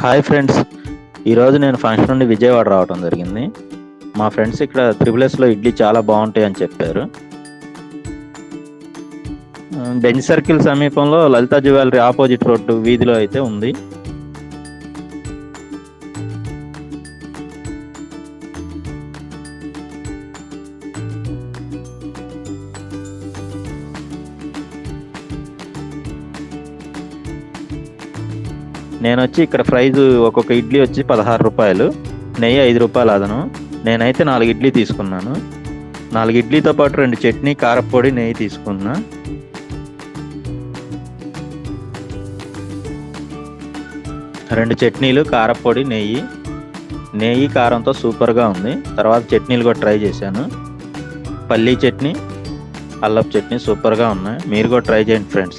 Hi friends, ఈరోజు నేను function నుండి విజయవాడ రావడం జరిగింది. మా ఫ్రెండ్స్ ఇక్కడ త్రిబుల్ ఎస్లో ఇడ్లీ చాలా బాగుంటాయి అని చెప్పారు. బెంజ్ సర్కిల్ సమీపంలో లలితా జ్యువెలరీ ఆపోజిట్ రోడ్డు వీధిలో అయితే ఉంది. నేను వచ్చి ఇక్కడ ప్రైజ్ ఒక్కొక్క ఇడ్లీ వచ్చి 16 రూపాయలు, నెయ్యి 5 రూపాయలు అదను. నేనైతే 4 ఇడ్లీ తీసుకున్నాను. 4 ఇడ్లీతో పాటు 2 చట్నీ, కారపొడి, నెయ్యి తీసుకున్నా. రెండు చట్నీలు, కారపొడి, నెయ్యి కారంతో సూపర్గా ఉంది. తర్వాత చట్నీలు కూడా ట్రై చేశాను. పల్లీ చట్నీ, అల్లపు చట్నీ సూపర్గా ఉన్నాయి. మీరు కూడా ట్రై చేయండి ఫ్రెండ్స్.